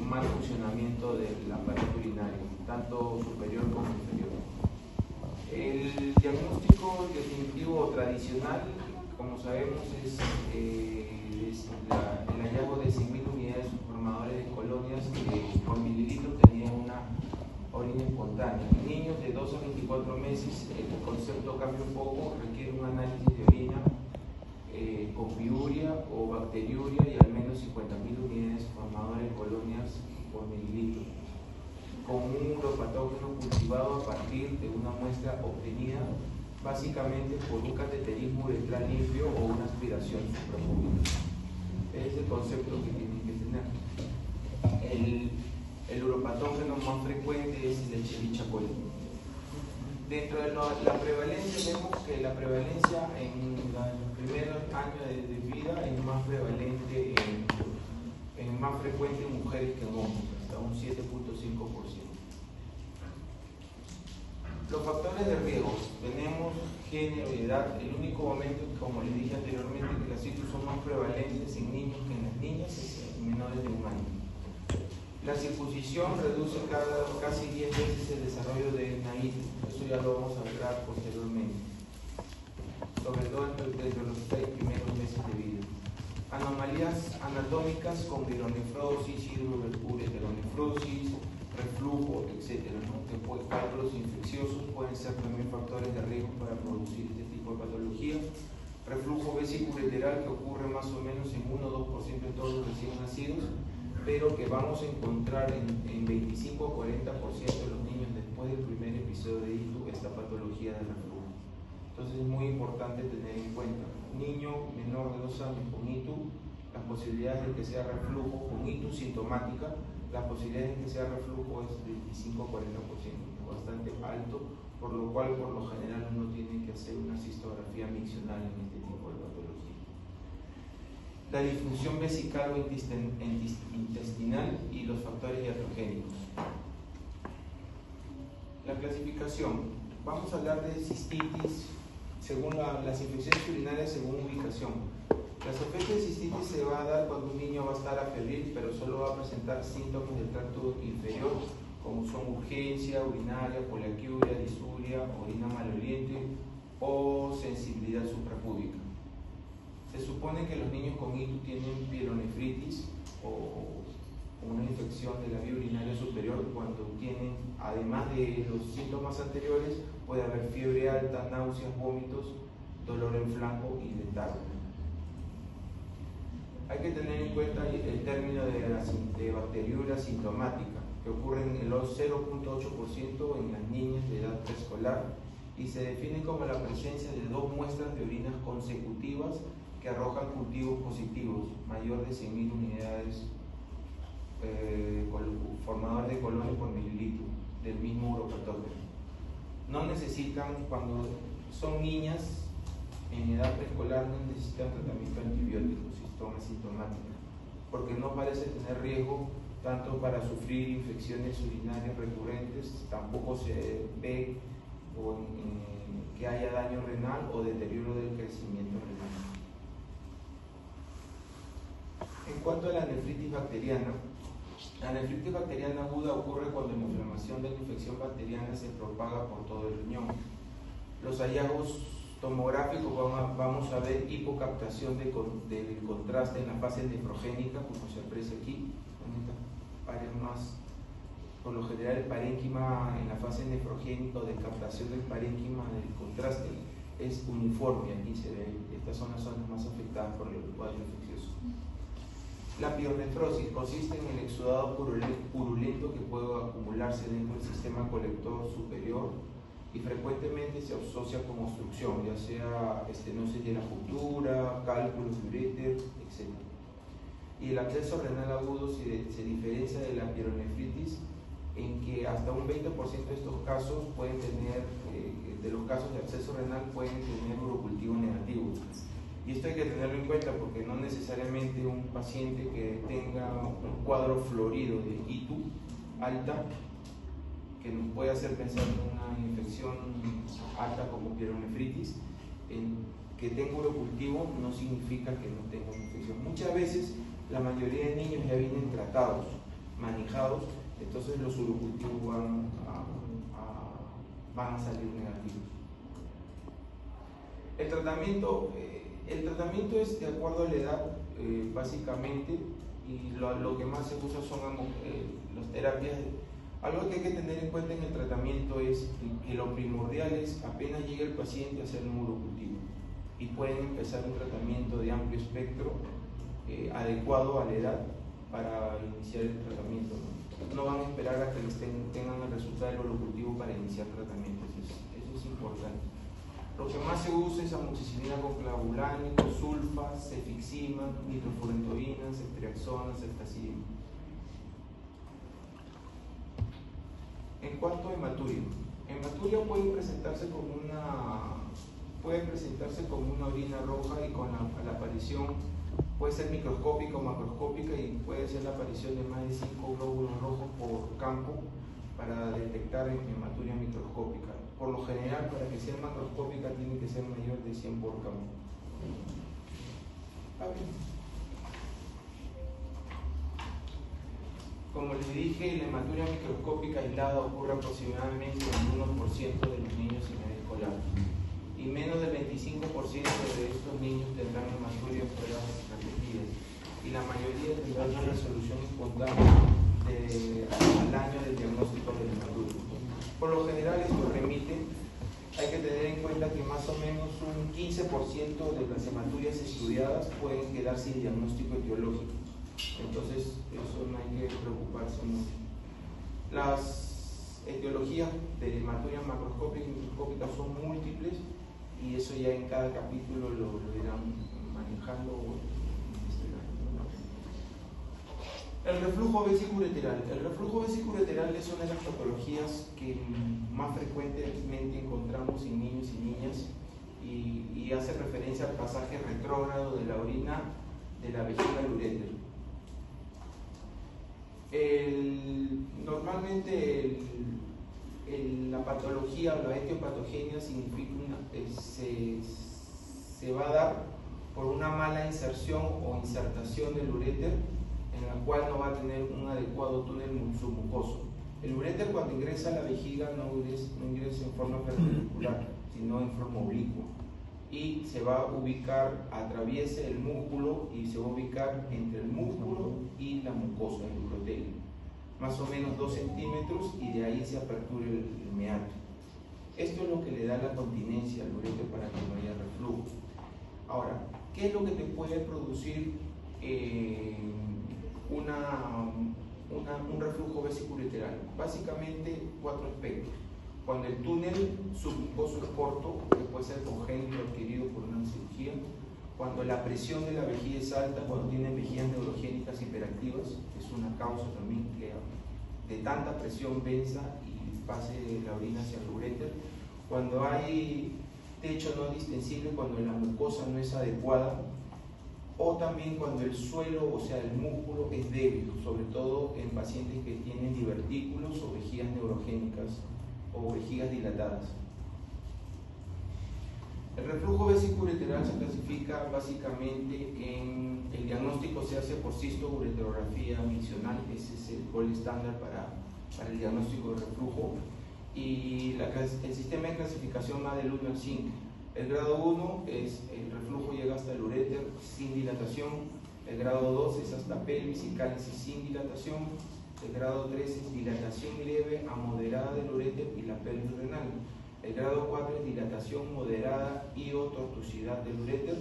mal funcionamiento del aparato urinario, tanto superior como inferior. El diagnóstico definitivo o tradicional, como sabemos, es el hallazgo de 100.000 unidades formadores de colonias que por mililitro tenían una orina espontánea. En niños de 2 a 24 meses el concepto cambia un poco, requiere un análisis de orina con piuria o bacteriuria y al menos 50.000 unidades formadoras de colonias por mililitro, con un uropatógeno cultivado a partir de una muestra obtenida básicamente por un cateterismo uretral limpio o una aspiración suprapúbica. Es el concepto que tienen que tener. El uropatógeno más frecuente es el Escherichia coli. Dentro de la prevalencia, vemos que la prevalencia en los primeros años de vida es más prevalente, más frecuente en mujeres que en hombres, hasta un 7.5%. Los factores de riesgo, tenemos género y edad. El único momento, como les dije anteriormente, que las citus son más prevalentes en niños que en las niñas es en menores de 1 año. La circuncisión reduce casi 10 veces el desarrollo de naído. Eso ya lo vamos a hablar posteriormente, sobre todo desde los 6 primeros meses de vida. Anomalías anatómicas con vironefrosis, ureteronefrosis, reflujo, etc. Cálculos infecciosos pueden ser también factores de riesgo para producir este tipo de patologías. Reflujo vesículo-ureteral, que ocurre más o menos en 1 o 2% de todos los recién nacidos, pero que vamos a encontrar en 25 o 40% de los niños después del primer episodio de ITU, esta patología de reflujo. Entonces es muy importante tener en cuenta, niño menor de 2 años con ITU, las posibilidades de que sea reflujo con ITU sintomática, las posibilidades de que sea reflujo es de 25 o 40%, bastante alto, por lo cual por lo general uno tiene que hacer una cistografía miccional en este tipo de patología. La disfunción vesical o intestinal y los factores iatrogénicos. La clasificación. Vamos a hablar de cistitis según las infecciones urinarias según ubicación. La sospecha de cistitis se va a dar cuando un niño va a estar afebril, pero solo va a presentar síntomas del tracto inferior, como son urgencia urinaria, poliaquiuria, disuria, orina maloliente o sensibilidad suprapúbica. Se supone que los niños con ITU tienen pielonefritis o una infección de la vía urinaria superior cuando tienen, además de los síntomas anteriores, puede haber fiebre alta, náuseas, vómitos, dolor en flanco y letargo. Hay que tener en cuenta el término de bacteriuria sintomática, que ocurre en el 0.8% en las niñas de edad preescolar y se define como la presencia de 2 muestras de orinas consecutivas que arrojan cultivos positivos, mayor de 100.000 unidades formadores de colonias por mililitro del mismo uropatógeno. No necesitan, cuando son niñas en edad preescolar, no necesitan tratamiento antibiótico si son asintomáticas, porque no parece tener riesgo tanto para sufrir infecciones urinarias recurrentes, tampoco se ve que haya daño renal o deterioro del crecimiento renal. En cuanto a la nefritis bacteriana, la nefritis bacteriana aguda ocurre cuando la inflamación de la infección bacteriana se propaga por todo el riñón. Los hallazgos tomográficos vamos a ver hipocaptación del contraste en la fase nefrogénica, como se aprecia aquí, en estas áreas más. Por lo general, el parénquima en la fase nefrogénica o de captación del parénquima del contraste es uniforme. Aquí se ve, estas son las zonas más afectadas por el cuadro infeccioso. La pionefrosis consiste en el exudado purulento que puede acumularse dentro del sistema colector superior y frecuentemente se asocia con obstrucción, ya sea estenosis de la juntura, cálculos de uréter, etc. Y el absceso renal agudo se diferencia de la pielonefritis en que hasta un 20% de estos casos pueden tener, de los casos de absceso renal pueden tener urocultivo negativo. Y esto hay que tenerlo en cuenta porque no necesariamente un paciente que tenga un cuadro florido de ITU alta, que nos puede hacer pensar en una infección alta como pielonefritis, que tenga urocultivo no significa que no tenga una infección. Muchas veces la mayoría de niños ya vienen tratados, manejados, entonces los urocultivos van a salir negativos. El tratamiento es de acuerdo a la edad, básicamente, y lo que más se usa son las terapias. Algo que hay que tener en cuenta en el tratamiento es que lo primordial es apenas llegue el paciente a hacer un urocultivo y pueden empezar un tratamiento de amplio espectro adecuado a la edad para iniciar el tratamiento. No van a esperar a que tengan el resultado del urocultivo para iniciar tratamientos, eso es importante. Lo que más se usa es amoxicilina con clavulánico, sulfa, cefixima, nitrofurantoína, ceftriaxona, ceftazidima. En cuanto a hematuria puede presentarse como una orina roja y con la aparición puede ser microscópica o macroscópica y puede ser la aparición de más de 5 glóbulos rojos por campo para detectar hematuria microscópica. Por lo general, para que sea macroscópica tiene que ser mayor de 100 por campo. Como les dije, la hematuria microscópica aislada ocurre aproximadamente en el 1% de los niños en edad escolar. Y menos del 25% de estos niños tendrán hematuria fuera repetidas. Y la mayoría tendrán una resolución espontánea al año del diagnóstico de la hematuria. Por lo general, esto remite. Hay que tener en cuenta que más o menos un 15% de las hematurias estudiadas pueden quedar sin diagnóstico etiológico. Entonces, eso no hay que preocuparse mucho. Las etiologías de hematuria macroscópica y microscópica son múltiples y eso ya en cada capítulo lo irán manejando. El reflujo vesicureteral. El reflujo vesicureteral es una de las patologías que más frecuentemente encontramos en niños y niñas y hace referencia al pasaje retrógrado de la orina de la vejiga al uréter. Normalmente la patología o la etiopatogenia significa se va a dar por una mala inserción o insertación del uréter en la cual no va a tener un adecuado túnel submucoso. El uréter cuando ingresa a la vejiga no ingresa en forma perpendicular, sino en forma oblicua. Y se va a ubicar, atraviesa el músculo y se va a ubicar entre el músculo y la mucosa, el urotelio. Más o menos 2 centímetros y de ahí se apertura el meato. Esto es lo que le da la continencia al uréter para que no haya reflujo. Ahora, ¿qué es lo que te puede producir un reflujo vesicureteral? Básicamente 4 aspectos. Cuando el túnel submucoso es corto, que puede ser congénito adquirido por una cirugía, cuando la presión de la vejiga es alta, cuando tienen vejigas neurogénicas hiperactivas, es una causa también que de tanta presión venza y pase la orina hacia el uréter, cuando hay techo no distensible, cuando la mucosa no es adecuada, o también cuando el suelo, o sea el músculo, es débil, sobre todo en pacientes que tienen divertículos o vejigas neurogénicas o vejigas dilatadas. El reflujo vesicureteral se clasifica básicamente en el diagnóstico se hace por cisto-ureterografía miccional, ese es el gold estándar para el diagnóstico de reflujo, y el sistema de clasificación va del 1 al 5. El grado 1 es el reflujo llega hasta el uréter sin dilatación, el grado 2 es hasta pelvis y cáliz sin dilatación, el grado 3 es dilatación leve a moderada del uréter y la pelvis renal. El grado 4 es dilatación moderada y o tortuosidad del uréter.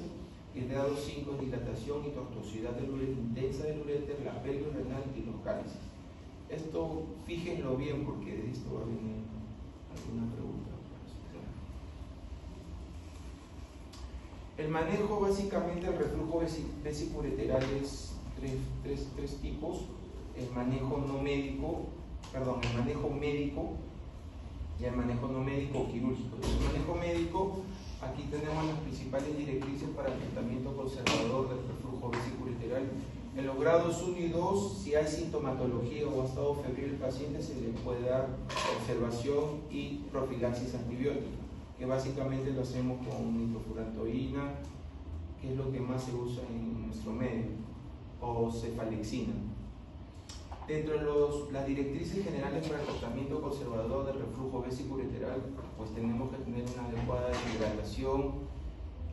Y el grado 5 es dilatación y tortuosidad del uréter, intensa del uréter, la pelvis renal y los cálices. Esto fíjenlo bien porque de esto va a venir alguna pregunta. El manejo básicamente del reflujo vesicureteral es tres tipos. El manejo médico y el manejo no médico quirúrgico. El manejo médico, aquí tenemos las principales directrices para el tratamiento conservador del reflujo vesicureteral. En los grados 1 y 2, si hay sintomatología o estado febril del paciente, se le puede dar observación y profilaxis antibiótica, que básicamente lo hacemos con nitrofurantoína, que es lo que más se usa en nuestro medio, o cefalexina. Dentro de las directrices generales para el tratamiento conservador del reflujo vesicoureteral, pues tenemos que tener una adecuada hidratación,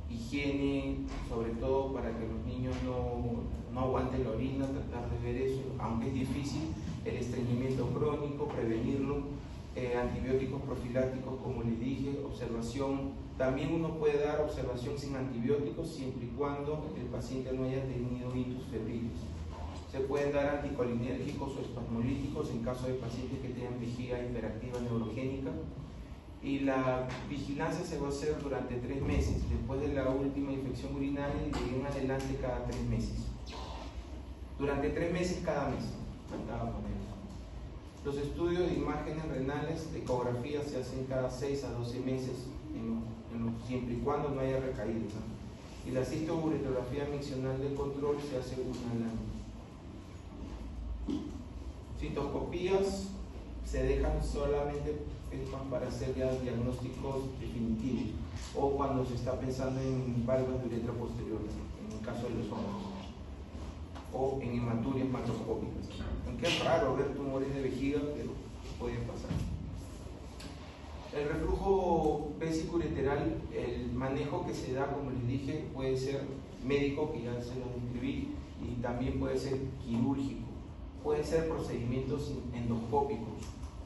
higiene, sobre todo para que los niños no aguanten la orina, tratar de ver eso, aunque es difícil, el estreñimiento crónico, prevenirlo, antibióticos profilácticos, como les dije, observación, también uno puede dar observación sin antibióticos siempre y cuando el paciente no haya tenido ictus febriles. Se pueden dar anticolinérgicos o espasmolíticos en caso de pacientes que tengan vejiga hiperactiva neurogénica. Y la vigilancia se va a hacer durante 3 meses, después de la última infección urinaria y de ahí en adelante cada 3 meses. Durante 3 meses cada mes, cada manera. Los estudios de imágenes renales, de ecografía, se hacen cada 6 a 12 meses, siempre y cuando no haya recaídas, ¿no? Y la cistouretrografía miccional de control se hace una al año. Citoscopías se dejan solamente para hacer ya diagnósticos definitivos o cuando se está pensando en valvas de uretra posterior, en el caso de los hombres, o en hematurias macroscópicas. Aunque es raro ver tumores de vejiga, pero puede pasar. El reflujo vesicoureteral, el manejo que se da, como les dije, puede ser médico, que ya se lo describí, y también puede ser quirúrgico. Pueden ser procedimientos endoscópicos,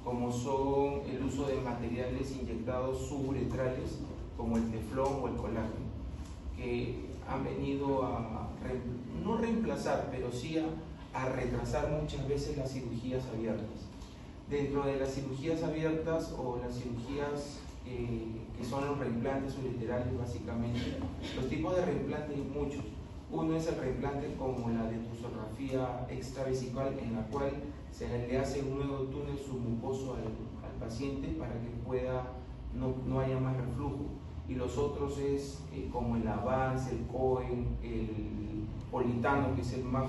como son el uso de materiales inyectados suburetrales, como el teflón o el colágeno, que han venido a, no reemplazar, pero sí a retrasar muchas veces las cirugías abiertas. Dentro de las cirugías abiertas o las cirugías que son los reimplantes ureterales, básicamente, los tipos de reimplantes hay muchos. Uno es el reimplante como la detusografía extravesical, en la cual se le hace un nuevo túnel submucoso al paciente para que no haya más reflujo. Y los otros es como el Avance, el Cohen, el Politano, que es el más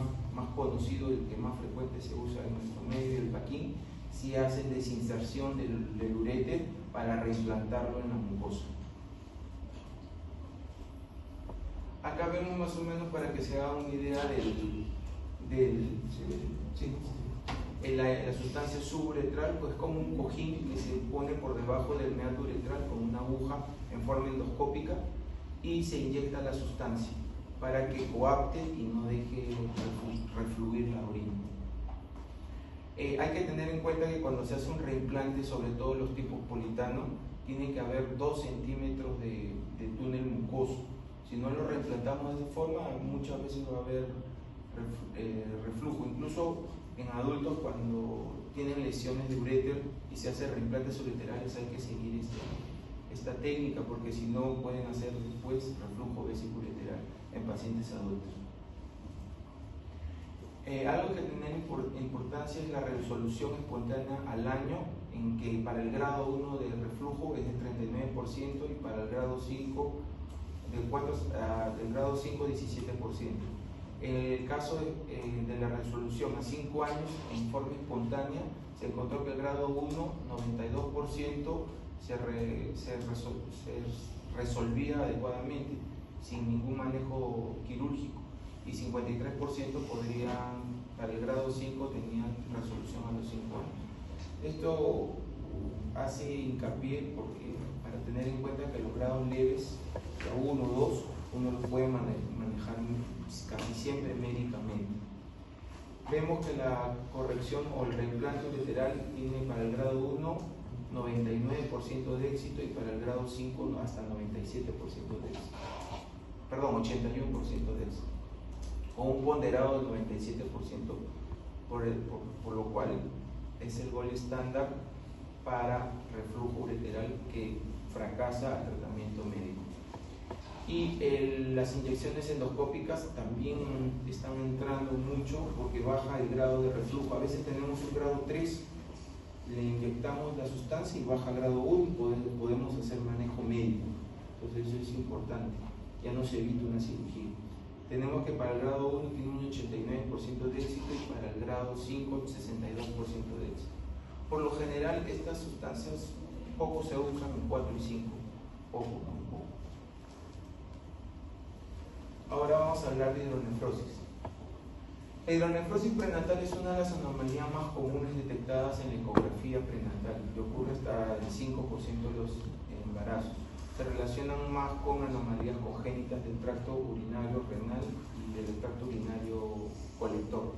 conocido, el que más frecuente se usa en nuestro medio, el Paquín, si hacen desinserción del uréter para reimplantarlo en la mucosa. Acá vemos más o menos para que se haga una idea la sustancia suburetral, pues como un cojín que se pone por debajo del meato uretral con una aguja en forma endoscópica y se inyecta la sustancia para que coapte y no deje refluir la orina. Hay que tener en cuenta que cuando se hace un reimplante, sobre todo los tipos Politano, tiene que haber 2 centímetros de túnel mucoso. Si no lo reimplantamos de esa forma, muchas veces va a haber reflujo. Incluso en adultos, cuando tienen lesiones de uréter y se hacen reimplantes ureterales, hay que seguir esta técnica, porque si no pueden hacer después reflujo vesicoureteral en pacientes adultos. Algo que tiene importancia es la resolución espontánea al año, en que para el grado 1 de reflujo es del 39% y para el grado 5 del grado 5 17%. En el caso de la resolución a 5 años en forma espontánea, se encontró que el grado 1, 92% se resolvía adecuadamente, sin ningún manejo quirúrgico, y 53% para el grado 5 tenían resolución a los 5 años. Esto hace hincapié para tener en cuenta que los grados leves, 1 o 2, uno los puede manejar casi siempre médicamente. Vemos que la corrección o el reimplante ureteral tiene para el grado 1 99% de éxito y para el grado 5 hasta 97% de éxito. Perdón, 81% de éxito. O un ponderado del 97%, por lo cual es el gol estándar para reflujo ureteral que fracasa al tratamiento médico. Y las inyecciones endoscópicas también están entrando mucho porque baja el grado de reflujo. A veces tenemos un grado 3, le inyectamos la sustancia y baja al grado 1 y podemos hacer manejo médico. Entonces eso es importante, ya no se evita una cirugía. Tenemos que para el grado 1 tiene un 89% de éxito y para el grado 5 62% de éxito. Por lo general estas sustancias poco se usan en 4 y 5, poco. Ahora vamos a hablar de hidronefrosis. La hidronefrosis prenatal es una de las anomalías más comunes detectadas en la ecografía prenatal y ocurre hasta el 5% de los embarazos. Se relacionan más con anomalías congénitas del tracto urinario renal y del tracto urinario colector.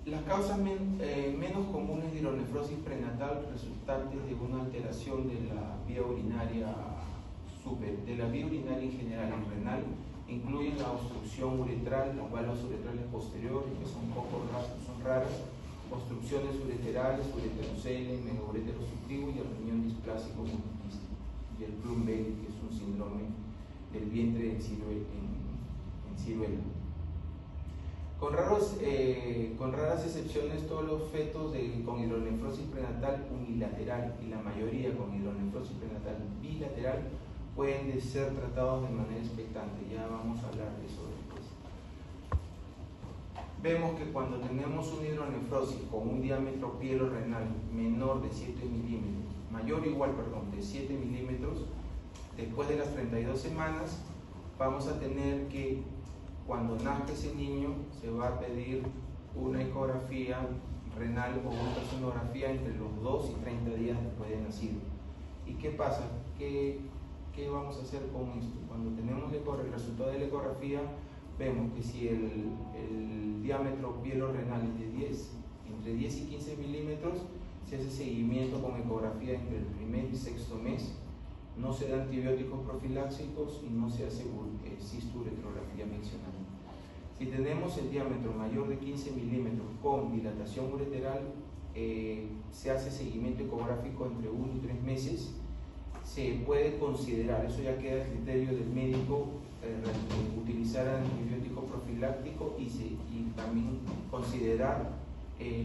Las causas menos comunes de hidronefrosis prenatal resultantes de una alteración de la vía urinaria en general en renal incluyen la obstrucción uretral, las válvulas uretrales posteriores, que son raras, obstrucciones ureterales, ureterocele, megauretero obstructivo y el riñón displásico multiquístico, y el Plum-Bailey, que es un síndrome del vientre en ciruela. Con raras excepciones, todos los fetos con hidronefrosis prenatal unilateral y la mayoría con hidronefrosis prenatal bilateral pueden ser tratados de manera expectante. Ya vamos a hablar de eso después. Vemos que cuando tenemos una hidronefrosis con un diámetro pielo-renal menor de 7 milímetros, mayor o igual, perdón, de 7 milímetros, después de las 32 semanas, vamos a tener que, cuando nazca ese niño, se va a pedir una ecografía renal o una ultrasonografía entre los 2 y 30 días después de nacido. ¿Y qué pasa? ¿Qué vamos a hacer con esto? Cuando tenemos el resultado de la ecografía, vemos que si el diámetro pielo-renal es entre 10 y 15 milímetros, se hace seguimiento con ecografía entre el primer y sexto mes, no se da antibióticos profilácticos y no se hace cisturetrografía mencionada. Si tenemos el diámetro mayor de 15 milímetros con dilatación ureteral, se hace seguimiento ecográfico entre 1 y 3 meses. Se puede considerar, eso ya queda a criterio del médico, utilizar antibiótico profiláctico y también considerar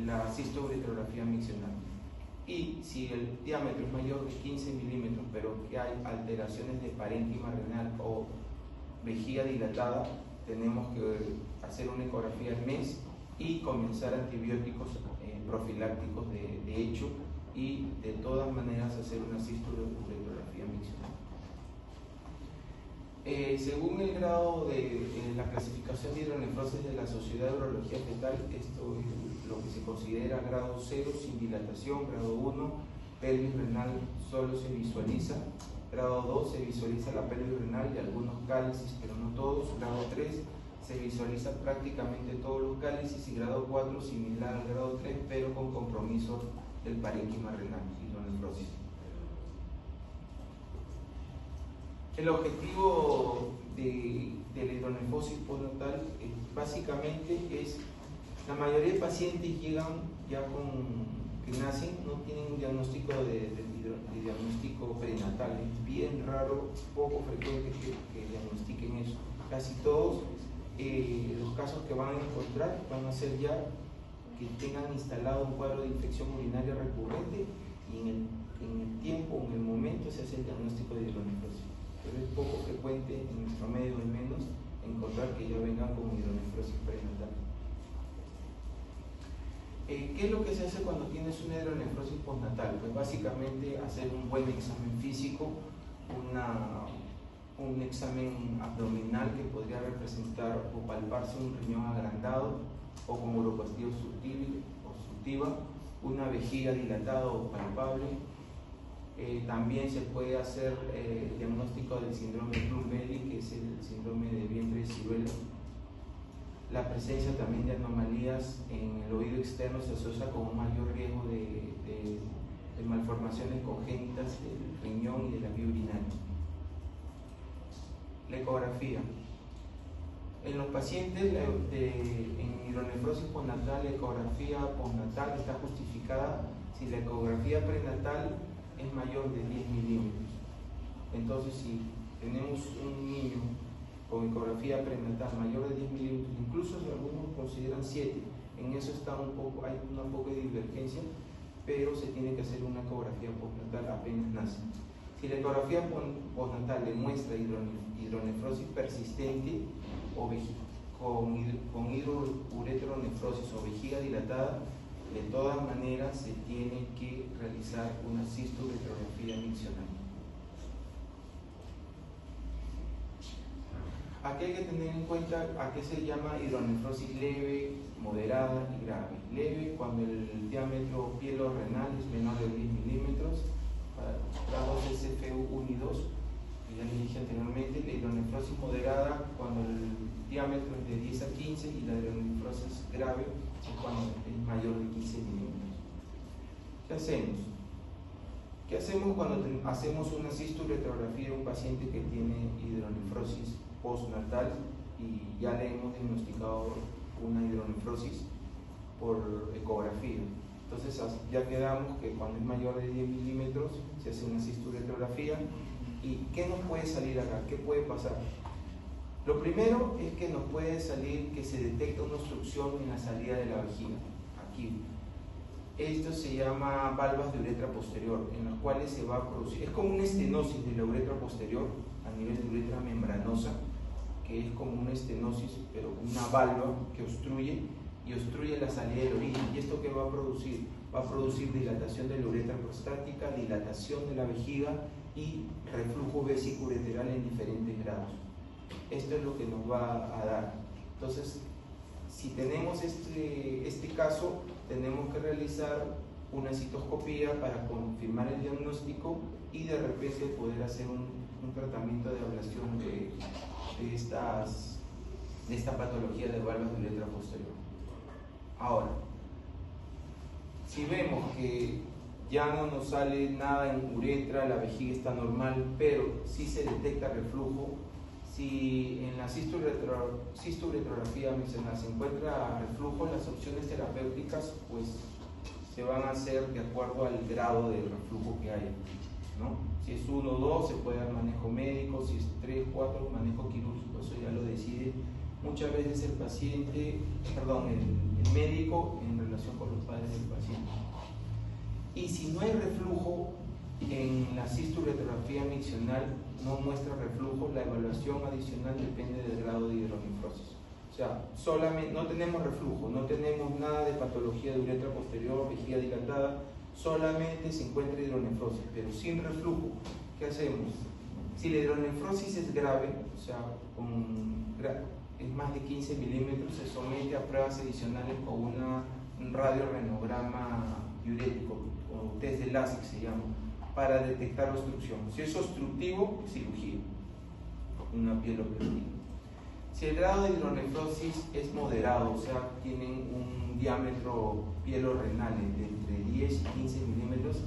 la cisturetrografía mencionada. Y si el diámetro es mayor de 15 milímetros, pero que hay alteraciones de parénquima renal o vejiga dilatada, tenemos que hacer una ecografía al mes y comenzar antibióticos profilácticos de hecho, y de todas maneras hacer una cisturetrografía mencionada. Según el grado de la clasificación de hidronefrosis de la Sociedad de Urología Fetal, esto es lo que se considera grado 0 sin dilatación, grado 1, pelvis renal solo se visualiza, grado 2 se visualiza la pelvis renal y algunos cálices, pero no todos, grado 3 se visualiza prácticamente todos los cálices y grado 4 similar al grado 3, pero con compromiso del parénquima renal, hidronefrosis. El objetivo de la hidronefrosis postnatal básicamente es, la mayoría de pacientes llegan ya que nacen, no tienen un diagnóstico de diagnóstico prenatal, es bien raro, poco frecuente que diagnostiquen eso. Casi todos los casos que van a encontrar van a ser ya que tengan instalado un cuadro de infección urinaria recurrente y en el tiempo, en el momento se hace el diagnóstico de hidronefrosis. Pero es poco frecuente, en nuestro medio al menos, encontrar que ya vengan con hidronefrosis prenatal. ¿Qué es lo que se hace cuando tienes una hidronefrosis postnatal? Pues básicamente hacer un buen examen físico, un examen abdominal que podría representar o palparse un riñón agrandado o con uropatía obstructiva, una vejiga dilatada o palpable. También se puede hacer diagnóstico del síndrome Plum-Bailey, que es el síndrome de vientre de ciruela. La presencia también de anomalías en el oído externo se asocia con un mayor riesgo de malformaciones congénitas del riñón y de la vía urinaria. La ecografía. En los pacientes en hidronefrosis postnatal, la ecografía postnatal está justificada si la ecografía prenatal es mayor de 10 milímetros. Entonces, si tenemos un niño con ecografía prenatal mayor de 10 milímetros, incluso si algunos consideran 7, en eso hay una poca divergencia, pero se tiene que hacer una ecografía postnatal apenas nace. Si la ecografía postnatal demuestra hidronefrosis persistente o con hidrouretronefrosis o vejiga dilatada, de todas maneras se cistiene que realizar una cisturetrografía miccional. aquí hay que tener en cuenta a qué se llama hidronefrosis leve, moderada y grave. Leve cuando el diámetro pielo-renal es menor de 10 milímetros, para grados SFU1 y 2, que ya les dije anteriormente. La hidronefrosis moderada cuando el diámetro es de 10 a 15 y la hidronefrosis grave es cuando es mayor de 15 milímetros. ¿Qué hacemos? ¿Qué hacemos cuando hacemos una cistoretrografía de un paciente que tiene hidronefrosis postnatal y ya le hemos diagnosticado una hidronefrosis por ecografía? Entonces ya quedamos que cuando es mayor de 10 milímetros se hace una cistoretrografía. ¿Y qué nos puede salir acá? ¿Qué puede pasar? Lo primero es que nos puede salir que se detecta una obstrucción en la salida de la vejiga, aquí. Esto se llama valvas de uretra posterior, en las cuales se va a producir, es como una estenosis de la uretra posterior a nivel de uretra membranosa, que es como una estenosis, pero una valva que obstruye la salida de la orina. ¿Y esto qué va a producir? Va a producir dilatación de la uretra prostática, dilatación de la vejiga y reflujo vesicoureteral en diferentes grados. Esto es lo que nos va a dar. Entonces, si tenemos este caso, tenemos que realizar una citoscopía para confirmar el diagnóstico y de repente poder hacer un tratamiento de ablación de esta patología de valvas de uretra posterior. Ahora, si vemos que ya no nos sale nada en uretra, la vejiga está normal, pero sí se detecta reflujo, si en la cistoretrografía mencionada se encuentra reflujo, las opciones terapéuticas pues se van a hacer de acuerdo al grado de reflujo que haya, ¿no? Si es 1 o 2 se puede dar manejo médico, si es 3, 4 manejo quirúrgico, eso ya lo decide muchas veces el médico en relación con los padres del paciente. Y si no hay reflujo, en la cistoretrografía miccional no muestra reflujo, la evaluación adicional depende del grado de hidronefrosis. O sea, solamente no tenemos reflujo, no tenemos nada de patología de uretra posterior, vejiga dilatada, solamente se encuentra hidronefrosis, pero sin reflujo. ¿Qué hacemos? Si la hidronefrosis es grave, o sea, es más de 15 milímetros, se somete a pruebas adicionales con un radiorenograma diurético, o test de LASIK se llama, para detectar obstrucción. Si es obstructivo, cirugía, una pieloplastia. Si el grado de hidronefrosis es moderado, o sea, tienen un diámetro pielorrenal de entre 10 y 15 milímetros,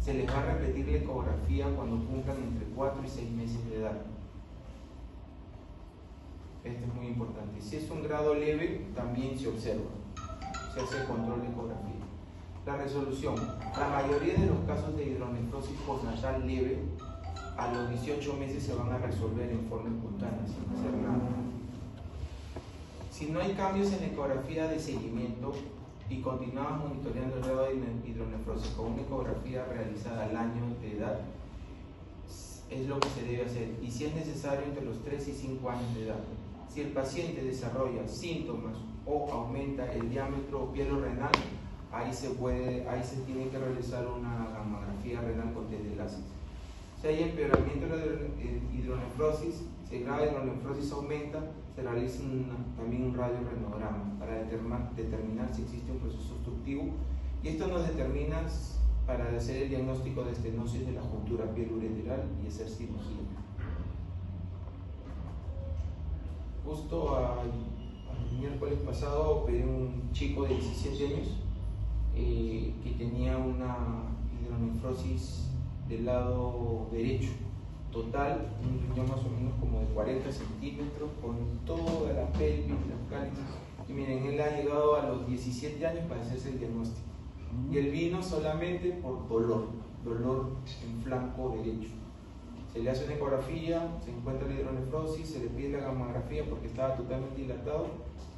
se les va a repetir la ecografía cuando cumplan entre 4 y 6 meses de edad. Esto es muy importante. Si es un grado leve, también se observa, se hace control de ecografía. La resolución. La mayoría de los casos de hidronefrosis postnatal leve, a los 18 meses se van a resolver en forma espontánea, sin hacer nada. Si no hay cambios en la ecografía de seguimiento y continuamos monitoreando el grado de hidronefrosis con una ecografía realizada al año de edad, es lo que se debe hacer. Y si es necesario, entre los 3 y 5 años de edad. Si el paciente desarrolla síntomas o aumenta el diámetro pielorrenal, ahí se tiene que realizar una gamografía renal con test de LASIK. Si hay empeoramiento de la hidronefrosis, si el grado de hidronefrosis aumenta, se realiza también un radiorenograma para determinar si existe un proceso obstructivo, y esto nos determina para hacer el diagnóstico de estenosis de la juntura pielureteral y hacer cirugía. Justo el miércoles pasado operé un chico de 17 años que tenía una hidronefrosis del lado derecho total, un riñón más o menos como de 40 centímetros, con toda la pelvis, las cálices. Y miren, él ha llegado a los 17 años para hacerse el diagnóstico. Y él vino solamente por dolor en flanco derecho. Se le hace una ecografía, se encuentra la hidronefrosis, se le pide la gamografía porque estaba totalmente dilatado,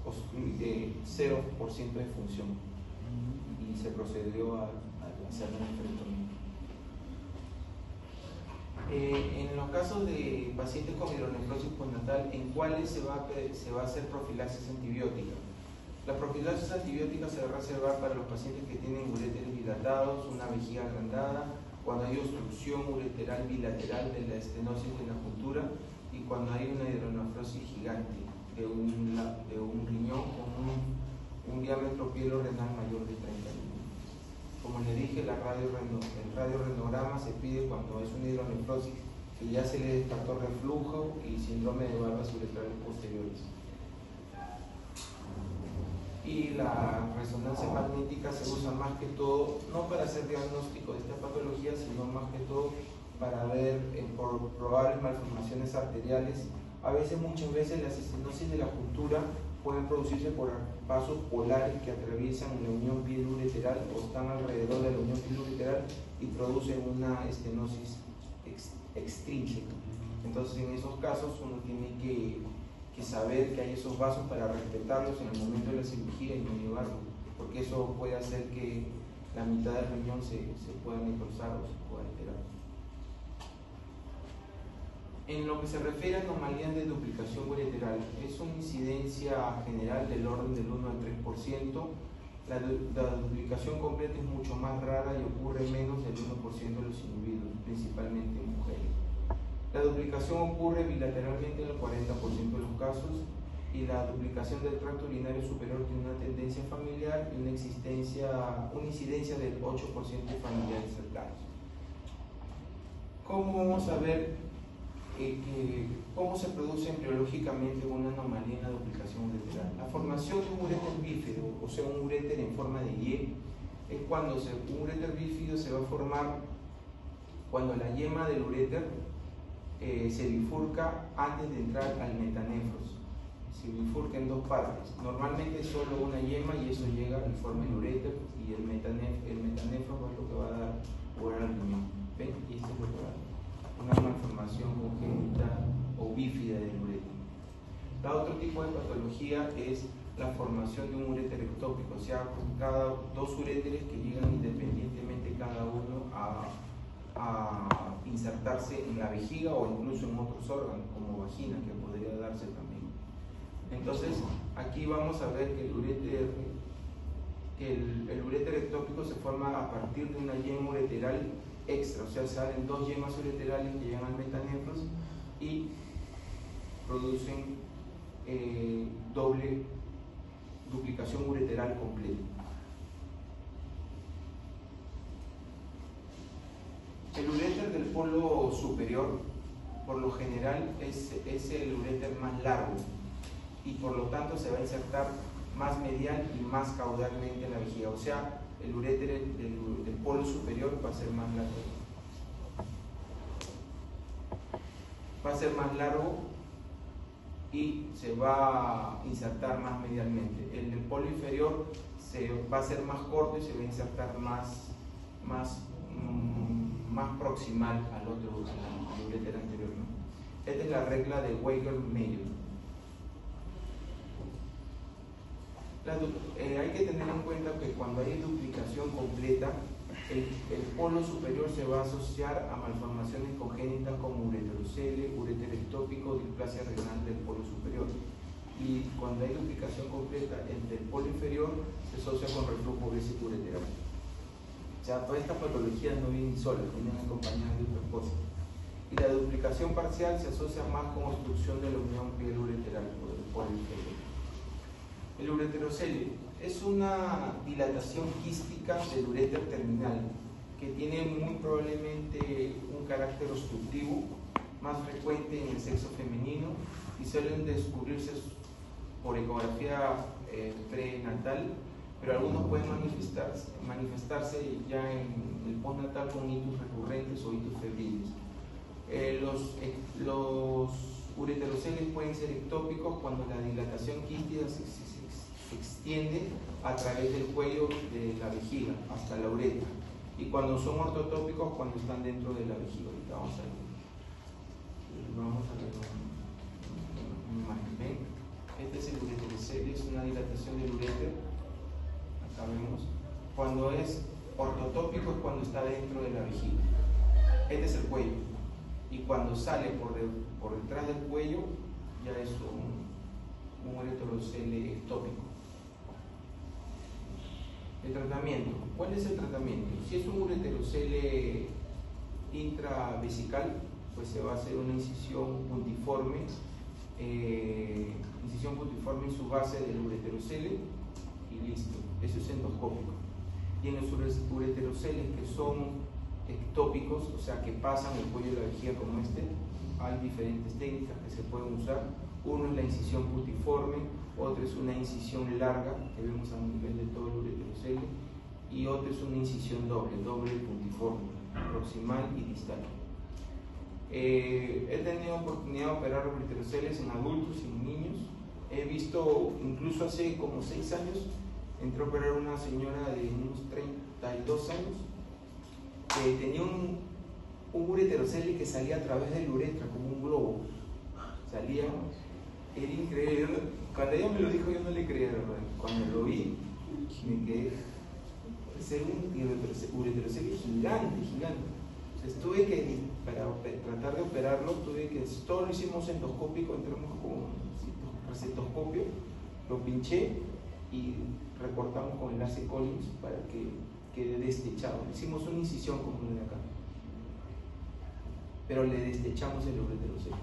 0% de función. Y se procedió a hacer un enfrentamiento. En los casos de pacientes con hidronefrosis postnatal, ¿en cuáles se va a hacer profilaxis antibiótica? La profilaxis antibiótica se va a reservar para los pacientes que tienen uréteres dilatados, una vejiga agrandada, cuando hay obstrucción ureteral bilateral de la estenosis de la juntura y cuando hay una hidronefrosis gigante de un riñón con un diámetro pielo-renal mayor de 30 milímetros. Como le dije, el radiorenograma se pide cuando es una hidronefrosis que ya se le descartó reflujo y síndrome de valvas uretrales posteriores. Y la resonancia magnética se usa más que todo, no para hacer diagnóstico de esta patología, sino más que todo para ver por probables malformaciones arteriales. Muchas veces las estenosis de la juntura pueden producirse por vasos polares que atraviesan la unión pielo-ureteral o están alrededor de la unión pielo-ureteral y producen una estenosis extrínseca. Entonces, en esos casos uno tiene que saber que hay esos vasos para respetarlos en el momento de la cirugía y no llevarlos, porque eso puede hacer que la mitad del riñón se pueda necrosar o se pueda alterar. En lo que se refiere a anomalías de duplicación ureteral, es una incidencia general del orden del 1 al 3%. La duplicación completa es mucho más rara y ocurre menos del 1% de los individuos, principalmente en mujeres. La duplicación ocurre bilateralmente en el 40% de los casos, y la duplicación del tracto urinario superior tiene una tendencia familiar y una incidencia del 8% de familiares cercanos. ¿Cómo vamos a ver cómo se produce embriológicamente una anomalía en la duplicación ureteral? La formación de un uréter bífido, o sea, un uréter en forma de Y, es cuando un uréter bífido se va a formar cuando la yema del uréter se bifurca antes de entrar al metanefros. Se bifurca en dos partes. Normalmente es solo una yema y eso llega y forma el uréter, y el metanefros es lo que va a dar lugar al riñón. ¿Ven? Y este es lo que va a dar una malformación congénita o bífida del uréter. La otro tipo de patología es la formación de un uréter ectópico, o sea, cada dos uréteres que llegan independientemente cada uno a insertarse en la vejiga o incluso en otros órganos como vagina, que podría darse también. Entonces, aquí vamos a ver que el uréter ectópico se forma a partir de una yema ureteral extra, o sea, salen dos yemas ureterales que llegan al metanefros y producen doble duplicación ureteral completa. El uréter del polo superior, por lo general, es el uréter más largo y por lo tanto se va a insertar más medial y más caudalmente en la vejiga, o sea, el uréter del polo superior va a ser más largo. Va a ser más largo y se va a insertar más medialmente. El del polo inferior va a ser más corto y se va a insertar más proximal al otro, al uréter anterior, ¿no? Esta es la regla de Weger-Meyer. Hay que tener en cuenta que cuando hay duplicación completa, el polo superior se va a asociar a malformaciones congénitas como ureterocele, uréter ectópico, displasia renal del polo superior. Y cuando hay duplicación completa, el del polo inferior se asocia con reflujo vesicoureteral. O sea, todas estas patologías no vienen solas, vienen acompañadas de otras cosas. Y la duplicación parcial se asocia más con obstrucción de la unión pielo-ureteral o del polo inferior. El ureterocele es una dilatación quística del uréter terminal que tiene muy probablemente un carácter obstructivo, más frecuente en el sexo femenino, y suelen descubrirse por ecografía prenatal, pero algunos pueden manifestarse ya en el postnatal con hitos recurrentes o hitos febriles. Los ureteroceles pueden ser ectópicos cuando la dilatación quística se extiende a través del cuello de la vejiga hasta la uretra, y cuando son ortotópicos cuando están dentro de la vejiga. Ahorita vamos a ver una imagen. ¿Ven? Este es el ureterocele, es una dilatación del uréter. Acá vemos. Cuando es ortotópico es cuando está dentro de la vejiga. Este es el cuello, y cuando sale por detrás del cuello ya es un ureterocele ectópico. El tratamiento. ¿Cuál es el tratamiento? Si es un ureterocele intravesical, pues se va a hacer una incisión puntiforme en su base del ureterocele y listo, eso es endoscópico. Y en los ureteroceles que son ectópicos, o sea que pasan el cuello de la vejiga como este, hay diferentes técnicas que se pueden usar. Uno es la incisión puntiforme, otro es una incisión larga que vemos a nivel de todo el ureterocele, y otro es una incisión doble puntiforme, proximal y distal. He tenido oportunidad de operar los ureteroceles en adultos y en niños. He visto, incluso hace como 6 años, entró a operar una señora de unos 32 años que tenía un ureterocele que salía a través de la uretra como un globo. Salía, era increíble. Cuando ella me lo dijo yo no le creía, ¿verdad? Cuando lo vi me quedé, ser un ureterocele gigante. Entonces tuve que, para tratar de operarlo, todo lo hicimos endoscópico, entramos con recetoscopio, lo pinché y recortamos con enlace Collins para que quede destechado. Hicimos una incisión como la de acá, pero le destechamos el ureterocele.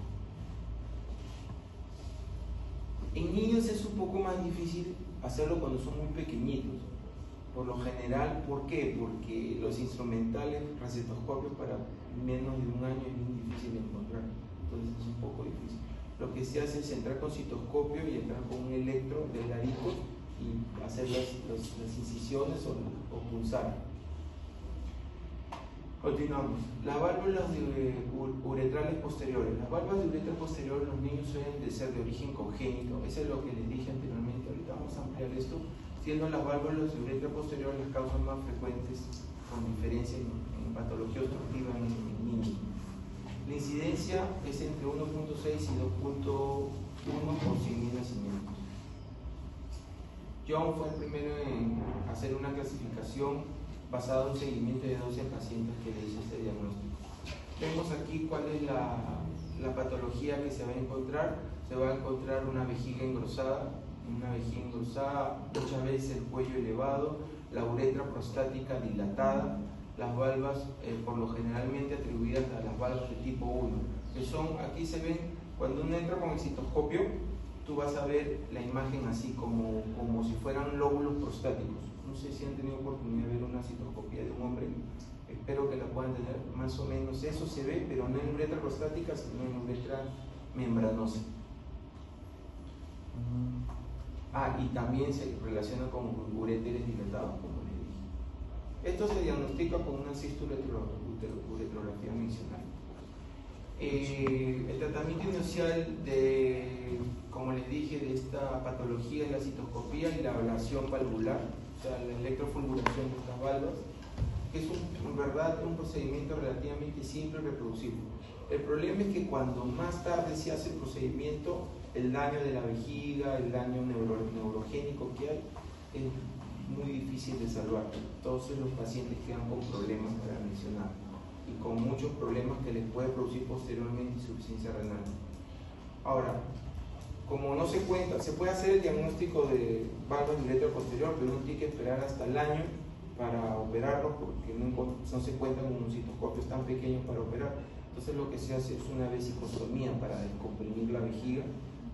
En niños es un poco más difícil hacerlo cuando son muy pequeñitos. Por lo general, ¿por qué? Porque los instrumentales recetoscopios para menos de un año es muy difícil de encontrar, entonces es un poco difícil. Lo que se hace es entrar con citoscopio y entrar con un electro del ladito y hacer las incisiones o pulsar. Continuamos. Las válvulas uretrales posteriores. Las válvulas de uretra posterior en los niños suelen ser de origen congénito. Eso es lo que les dije anteriormente. Ahorita vamos a ampliar esto. Siendo las válvulas de uretra posterior las causas más frecuentes, con diferencia en patología obstructiva en niños. La incidencia es entre 1.6 y 2.1 por 100.000 nacimientos. John fue el primero en hacer una clasificación basada en un seguimiento de 12 pacientes que le hizo este diagnóstico. Vemos aquí cuál es la patología que se va a encontrar. Se va a encontrar una vejiga engrosada, muchas veces el cuello elevado, la uretra prostática dilatada, las valvas por lo generalmente atribuidas a las valvas de tipo 1, que son, aquí se ven, cuando uno entra con el citoscopio, tú vas a ver la imagen así, como si fueran lóbulos prostáticos. No sé si han tenido oportunidad de ver una citoscopia de un hombre, espero que la puedan tener, más o menos eso se ve, pero no en uretra prostática, sino en uretra membranosa. Y también se relaciona con uréteres dilatados, como les dije. Esto se diagnostica con una cisto-uretrografía mencional. El tratamiento inicial como les dije, de esta patología es la citoscopía y la ablación valvular, o sea, la electrofulguración de estas valvas, que es en verdad un procedimiento relativamente simple y reproducible. El problema es que cuando más tarde se hace el procedimiento, el daño de la vejiga, el daño neurogénico que hay, es muy difícil de salvar. Entonces los pacientes quedan con problemas para mencionar y con muchos problemas que les puede producir posteriormente insuficiencia renal. Ahora, como no se cuenta, se puede hacer el diagnóstico de valvas de uretra posterior, pero uno tiene que esperar hasta el año para operarlo porque no se cuentan con unos citoscopios tan pequeños para operar. Entonces lo que se hace es una vesicostomía para descomprimir la vejiga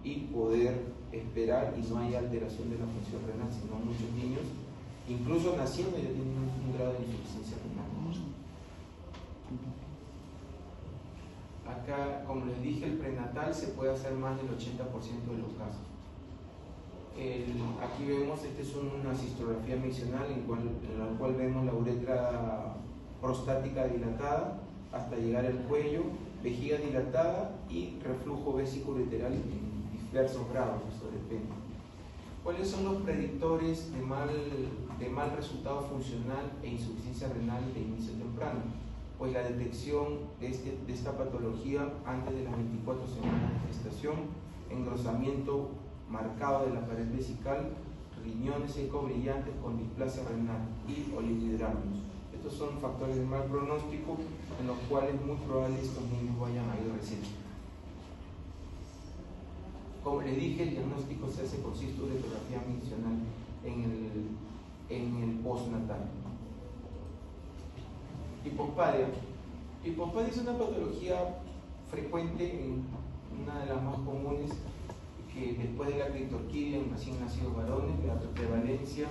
y poder esperar y no hay alteración de la función renal, sino muchos niños, incluso naciendo, ya tienen un grado de insuficiencia renal. Acá, como les dije, el prenatal se puede hacer más del 80% de los casos. Aquí vemos, esta es una cistografía miccional en la cual vemos la uretra prostática dilatada hasta llegar al cuello, vejiga dilatada y reflujo vesico-ureteral en diversos grados, eso depende. ¿Cuáles son los predictores de mal resultado funcional e insuficiencia renal de inicio temprano? Pues la detección de esta patología antes de las 24 semanas de gestación, engrosamiento marcado de la pared vesical, riñones secos brillantes con displasia renal y oligohidramios. Estos son factores de mal pronóstico en los cuales es muy probable que estos niños vayan a ir recién. Como les dije, el diagnóstico se hace con cisto-uretrografía miccional en el postnatal. Hipospadia. Hipospadia es una patología frecuente, una de las más comunes, que después de la criptorquidia en recién nacidos varones, la prevalencia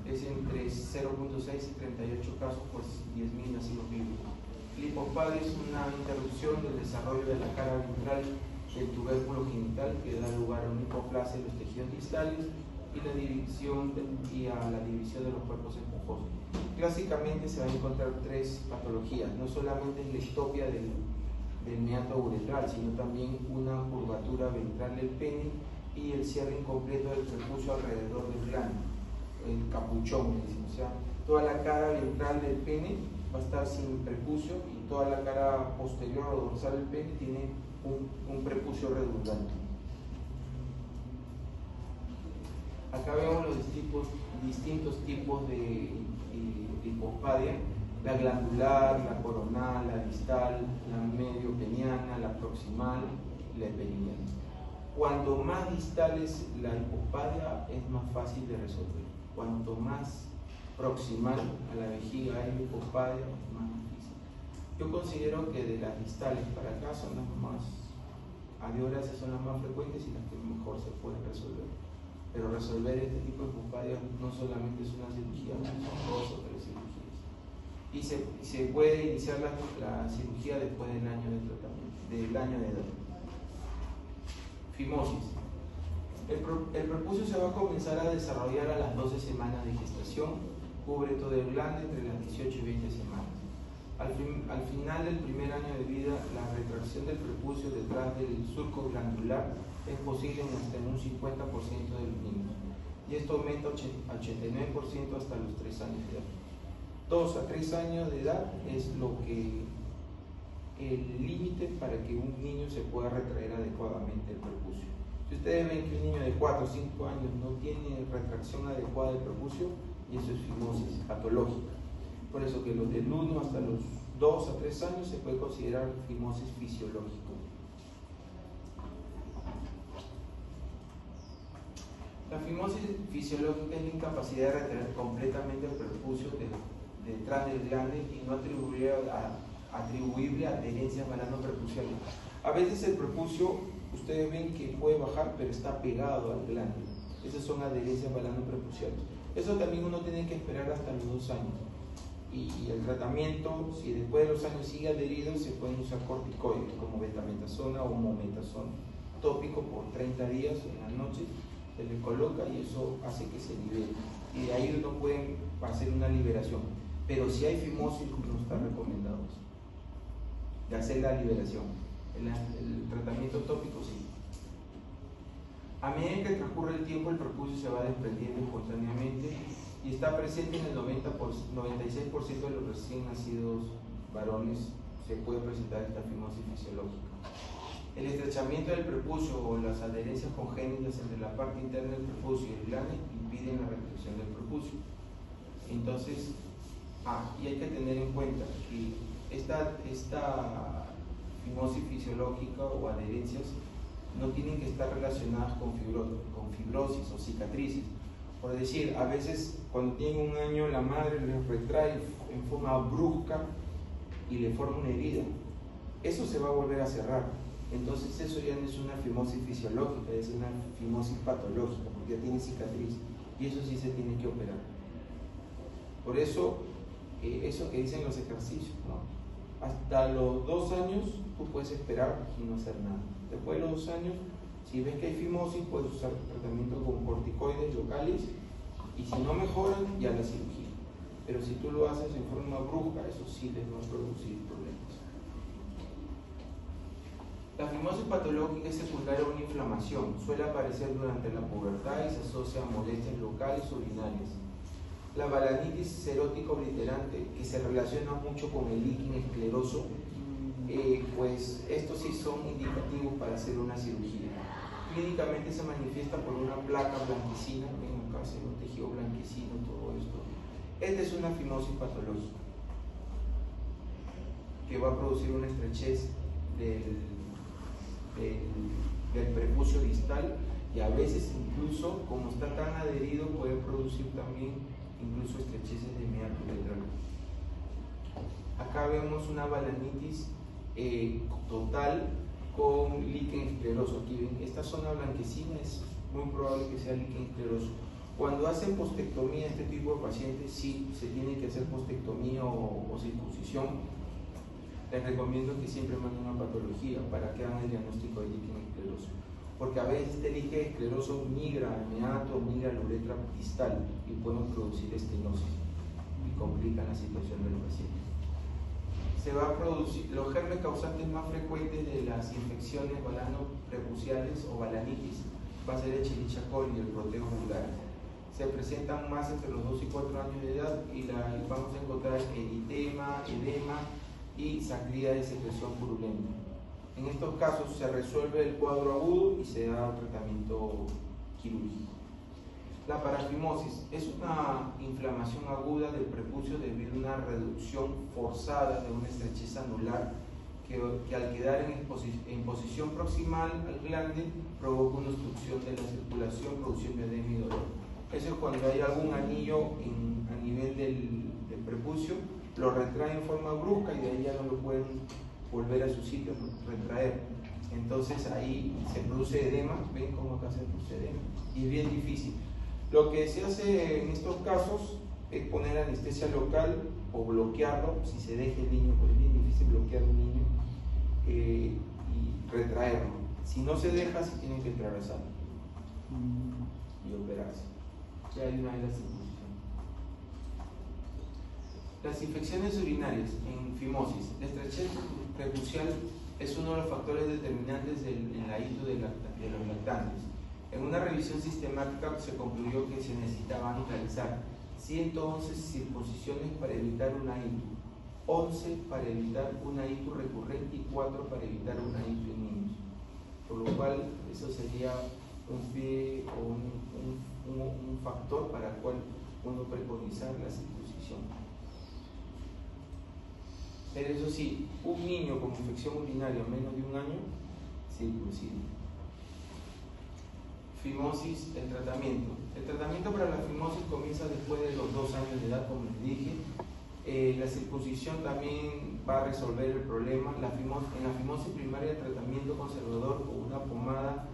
es entre 0.6 y 38 casos por 10.000 nacidos vivos. La hipospadia es una interrupción del desarrollo de la cara ventral del tubérculo genital que da lugar a una hipoplasia en los tejidos distales y a la división de los cuerpos esponjosos. Clásicamente se van a encontrar tres patologías, no solamente es la ectopia del meato uretral, sino también una curvatura ventral del pene y el cierre incompleto del prepucio alrededor del glande, el capuchón, o sea, toda la cara ventral del pene va a estar sin prepucio y toda la cara posterior o dorsal del pene tiene un prepucio redundante. Acá vemos los distintos tipos de hipospadia: la glandular, la coronal, la distal, la mediopeniana, la proximal y la perineal. Cuanto más distal es la hipospadia, es más fácil de resolver. Cuanto más proximal a la vejiga hay hipospadia, es más difícil. Yo considero que de las distales para acá son las más, a Dios gracias, son las más frecuentes y las que mejor se pueden resolver. Pero resolver este tipo de hipospadia no solamente es una cirugía, son 2 o 3 cirugías. Y se puede iniciar la cirugía después del año de tratamiento, del año de edad. Fimosis. El prepucio se va a comenzar a desarrollar a las 12 semanas de gestación, cubre todo el glande entre las 18 y 20 semanas. Al final del primer año de vida, la retracción del prepucio detrás del surco glandular es posible hasta en un 50% de los niños, y esto aumenta al 89% hasta los 3 años de edad. 2 a 3 años de edad es el límite para que un niño se pueda retraer adecuadamente el prepucio. Si ustedes ven que un niño de 4 o 5 años no tiene retracción adecuada del prepucio, y eso es fimosis patológica. Por eso que los del 1 hasta los 2 a 3 años se puede considerar fimosis fisiológica. La fimosis fisiológica es la incapacidad de retraer completamente el prepucio detrás del glande y no atribuible a adherencias balanoprepuciales. A veces el prepucio, ustedes ven que puede bajar, pero está pegado al glande. Esas son adherencias balanoprepuciales. Eso también uno tiene que esperar hasta los 2 años. Y el tratamiento, si después de los años sigue adherido, se pueden usar corticoides como betametasona o mometasona tópico por 30 días en las noches. Se le coloca y eso hace que se libere. Y de ahí uno puede hacer una liberación. Pero si hay fimosis, no está recomendado de hacer la liberación. El tratamiento tópico sí. A medida que transcurre el tiempo, el prepucio se va desprendiendo espontáneamente y está presente en el 96% de los recién nacidos varones. Se puede presentar esta fimosis fisiológica. El estrechamiento del prepucio o las adherencias congénitas entre la parte interna del prepucio y el glande impiden la retracción del prepucio. Entonces, y hay que tener en cuenta que esta fimosis fisiológica o adherencias no tienen que estar relacionadas con fibrosis o cicatrices. Por decir, a veces cuando tienen 1 año la madre les retrae en forma brusca y le forma una herida. Eso se va a volver a cerrar. Entonces eso ya no es una fimosis fisiológica, es una fimosis patológica, porque ya tiene cicatriz y eso sí se tiene que operar. Por eso, eso que dicen los ejercicios, ¿no? Hasta los 2 años tú puedes esperar y no hacer nada. Después de los 2 años, si ves que hay fimosis, puedes usar tratamiento con corticoides locales y si no mejoran, ya la cirugía. Pero si tú lo haces en forma brusca, eso sí les va a producir problemas. La fimosis patológica es secundaria a una inflamación. Suele aparecer durante la pubertad y se asocia a molestias locales urinarias. La balanitis serótica obliterante, que se relaciona mucho con el líquen escleroso, pues estos sí son indicativos para hacer una cirugía. Clínicamente se manifiesta por una placa blanquecina, ven acá, se ve un tejido blanquecino, todo esto. Esta es una fimosis patológica que va a producir una estrechez del prepucio distal y a veces incluso, como está tan adherido, puede producir también incluso estrecheces de meato uretral. Acá vemos una balanitis total con líquen escleroso. Aquí ven, esta zona blanquecina es muy probable que sea líquen escleroso. Cuando hacen postectomía este tipo de pacientes, sí se tiene que hacer postectomía o circuncisión. Les recomiendo que siempre manden una patología para que hagan el diagnóstico de líquen escleroso, porque a veces este líquen escleroso migra al meato, migra a la uretra distal y pueden producir estenosis y complican la situación del paciente. Se va a producir los germes causantes más frecuentes de las infecciones balano-prepuciales o balanitis va a ser el Escherichia coli y el proteo vulgaris. Se presentan más entre los 2 y 4 años de edad y vamos a encontrar eritema, edema y sangría de secreción purulenta. En estos casos se resuelve el cuadro agudo y se da tratamiento quirúrgico. La parafimosis es una inflamación aguda del prepucio debido a una reducción forzada de una estrechez anular que al quedar en posición proximal al glande provoca una obstrucción de la circulación produciendo edema y dolor. Eso es cuando hay algún anillo a nivel del prepucio, lo retrae en forma brusca y de ahí ya no lo pueden volver a su sitio, ¿no? Retraer. Entonces ahí se produce edema, ven cómo acá se produce edema, y es bien difícil. Lo que se hace en estos casos es poner anestesia local o bloquearlo, si se deja el niño, pues es bien difícil bloquear un niño y retraerlo. Si no se deja, se tienen que entrar a sala y operarse. Ya hay una de las circuncisión. Las infecciones urinarias en fimosis. La estrechez prepucial es uno de los factores determinantes en la hito de los lactantes. En una revisión sistemática se concluyó que se necesitaban realizar 111 circuncisiones para evitar una hito, 11 para evitar una hito recurrente y 4 para evitar una hito en niños. Por lo cual, eso sería un pie o un factor para el cual uno preconizar la circuncisión. Pero eso sí, un niño con infección urinaria menos de un año, circuncide. Fimosis, el tratamiento. El tratamiento para la fimosis comienza después de los 2 años de edad, como les dije. La circuncisión también va a resolver el problema. En la fimosis primaria, el tratamiento conservador con una pomada,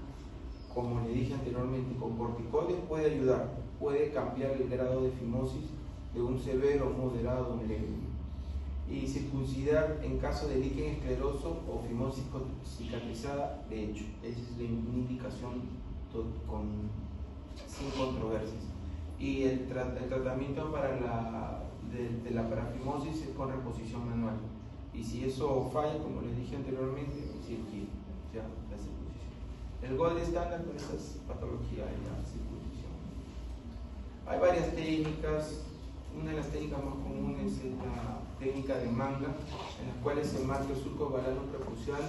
como le dije anteriormente, con corticoides puede ayudar, puede cambiar el grado de fimosis de un severo, moderado a un leve. Y circuncidar en caso de líquen escleroso o fimosis cicatrizada, de hecho, esa es una indicación sin controversias. Y el tratamiento para de la parafimosis es con reposición manual. Y si eso falla, como les dije anteriormente, cirugía, ya la circuncisión. El gold estándar con estas patologías es la circuncisión. Hay varias técnicas. Una de las técnicas más comunes es la técnica de manga, en las cuales se marca el surco balano prepucial,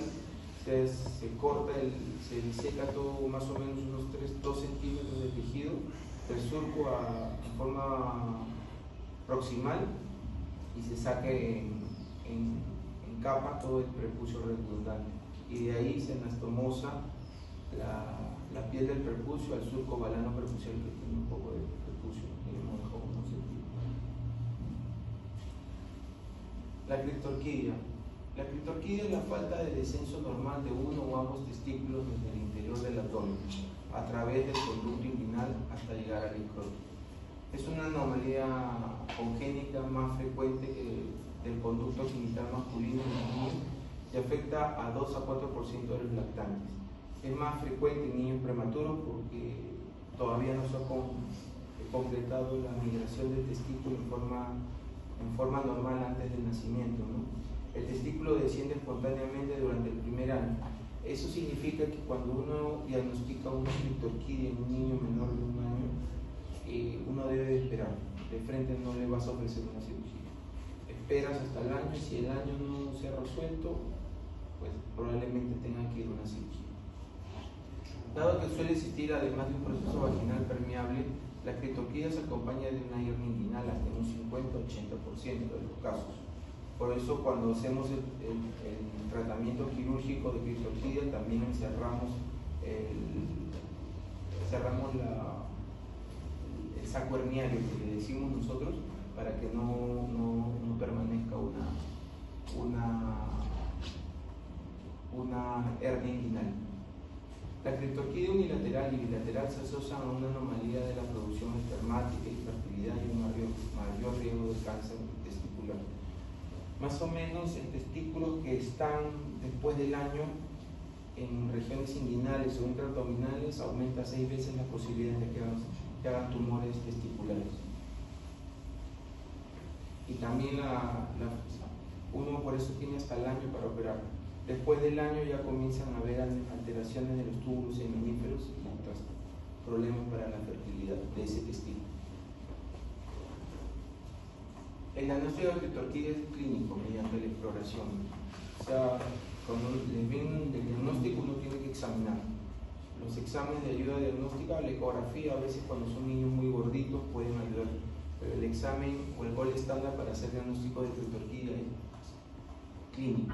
se corta, se diseca todo más o menos unos 2 centímetros de tejido del surco en forma proximal y se saque en capa todo el prepucio redundante. Y de ahí se anastomosa la piel del prepucio al surco balano prepucial que tiene un poco de prepucio. La criptorquidia. La criptorquidia es la falta de descenso normal de uno o ambos testículos desde el interior del abdomen a través del conducto inguinal hasta llegar al escroto. Es una anomalía congénita más frecuente que del conducto genital masculino en los niños y afecta a 2 a 4% de los lactantes. Es más frecuente en niños prematuros porque todavía no se ha completado la migración del testículo en forma normal antes del nacimiento, ¿no? El testículo desciende espontáneamente durante el primer año. Eso significa que cuando uno diagnostica una criptorquidia en un niño menor de 1 año, uno debe esperar. De frente no le vas a ofrecer una cirugía. Esperas hasta el año y si el año no se ha resuelto, pues probablemente tenga que ir a una cirugía. Dado que suele existir, además de un proceso vaginal permeable, la criptorquidia se acompaña de una hernia inguinal hasta un 50-80% de los casos. Por eso cuando hacemos el tratamiento quirúrgico de criptorquidia también cerramos el saco herniario que le decimos nosotros para que no permanezca una hernia inguinal. La criptorquidia unilateral y bilateral se asocian a una anomalía de la producción espermática, infertilidad y un mayor riesgo de cáncer testicular. Más o menos en testículos que están después del año en regiones inguinales o intraabdominales aumenta 6 veces la posibilidad de que hagan tumores testiculares. Y también uno por eso tiene hasta el año para operar. Después del año ya comienzan a haber alteraciones de los túbulos seminíferos y otros problemas para la fertilidad de ese testículo. El diagnóstico de criptorquidia es clínico mediante la exploración. O sea, cuando les ven el diagnóstico uno tiene que examinar. Los exámenes de ayuda diagnóstica, la ecografía, a veces cuando son niños muy gorditos pueden ayudar. Pero el examen o el gol estándar para hacer diagnóstico de criptorquidia es clínico.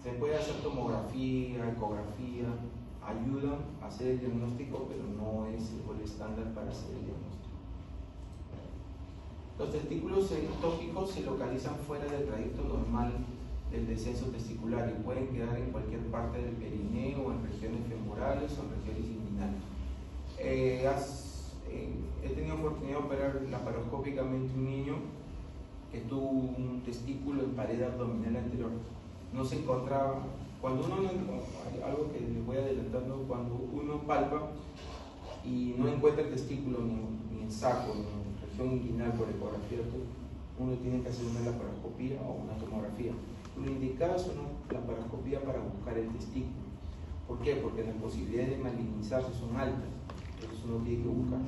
Se puede hacer tomografía, ecografía, ayudan a hacer el diagnóstico, pero no es el gol estándar para hacer el diagnóstico. Los testículos ectópicos se localizan fuera del trayecto normal del descenso testicular y pueden quedar en cualquier parte del perineo, en regiones femorales o en regiones inguinales. He tenido oportunidad de operar laparoscópicamente un niño que tuvo un testículo en pared abdominal anterior. No se encontraba, cuando uno no, algo que les voy adelantando, cuando uno palpa y no encuentra el testículo ni en saco, ni en región inguinal por ecografía, uno tiene que hacer una laparoscopía o una tomografía. Lo indicado es una laparoscopía para buscar el testículo. ¿Por qué? Porque las posibilidades de malignizarse son altas, entonces uno tiene que buscar.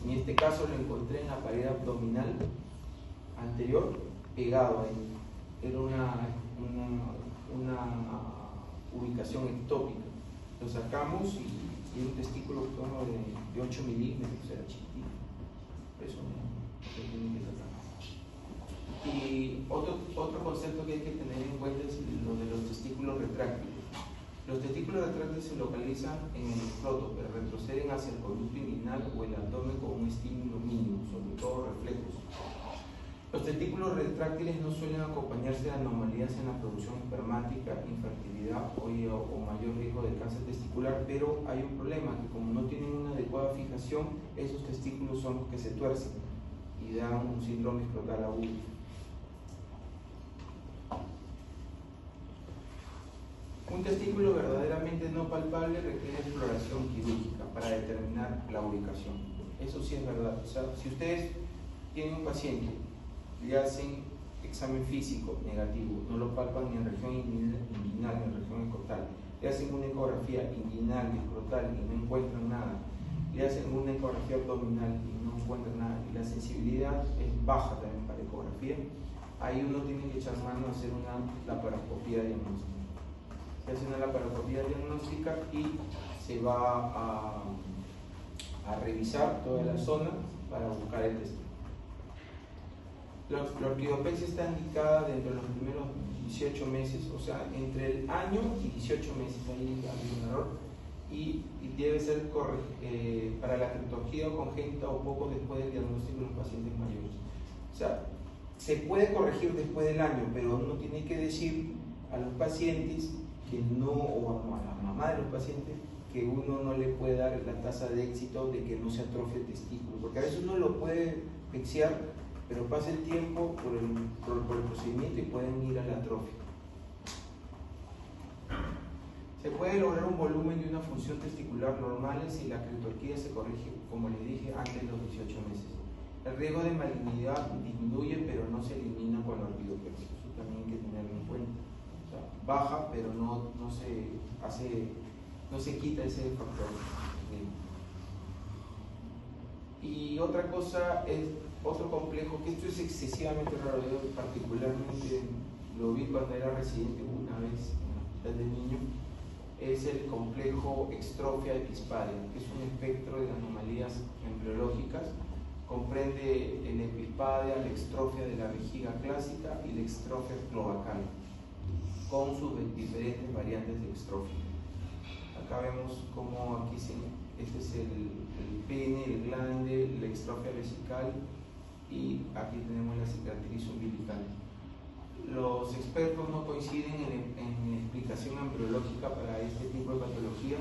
En este caso lo encontré en la pared abdominal anterior, pegado ahí. Era una ubicación ectópica. Lo sacamos y un testículo de 8 milímetros, era chiquitito. Eso no tiene que sacar. Y otro concepto que hay que tener en cuenta es lo de los testículos retráctiles. Los testículos retráctiles se localizan en el escroto, pero retroceden hacia el conducto inguinal o el abdomen con un estímulo mínimo, sobre todo reflejos. Los testículos retráctiles no suelen acompañarse de anomalías en la producción espermática, infertilidad o mayor riesgo de cáncer testicular, pero hay un problema, que como no tienen una adecuada fijación, esos testículos son los que se tuercen y dan un síndrome escrotal agudo. Un testículo verdaderamente no palpable requiere exploración quirúrgica para determinar la ubicación. Eso sí es verdad. O sea, si ustedes tienen un paciente, le hacen examen físico negativo, no lo palpan ni en región inguinal ni en región escrotal, le hacen una ecografía inguinal y escrotal y no encuentran nada, le hacen una ecografía abdominal y no encuentran nada, y la sensibilidad es baja también para ecografía, ahí uno tiene que echar mano a hacer una laparoscopía diagnóstica. Se hace una laparoscopía diagnóstica y se va a revisar toda la zona para buscar el testículo. La orquidopecia está indicada dentro de los primeros 18 meses, o sea, entre el año y 18 meses, ahí hay un error, y debe ser para la criptorquidia congénita o poco después del diagnóstico de los pacientes mayores. O sea, se puede corregir después del año, pero uno tiene que decir a los pacientes que no, o a la mamá de los pacientes, que uno no le puede dar la tasa de éxito de que no se atrofie el testículo, porque a veces uno lo puede pexiar, pero pasa el tiempo por el procedimiento y pueden ir a la atrofia. Se puede lograr un volumen y una función testicular normales si la criptorquidia se corrige, como les dije, antes de los 18 meses. El riesgo de malignidad disminuye, pero no se elimina con la orquidopecia. Eso también hay que tenerlo en cuenta. O sea, baja, pero no se quita ese factor. Y otra cosa es otro complejo, que esto es excesivamente raro. Yo particularmente lo vi cuando era residente una vez en el hospital de niños. Es el complejo extrofia epispadia, que es un espectro de anomalías embriológicas. Comprende el epispadia, la extrofia de la vejiga clásica y la extrofia cloacal, con sus diferentes variantes de extrofia. Acá vemos cómo aquí este es el pene, el glande, la extrofia vesical, y aquí tenemos la cicatriz umbilical. Los expertos no coinciden en explicación embriológica para este tipo de patología.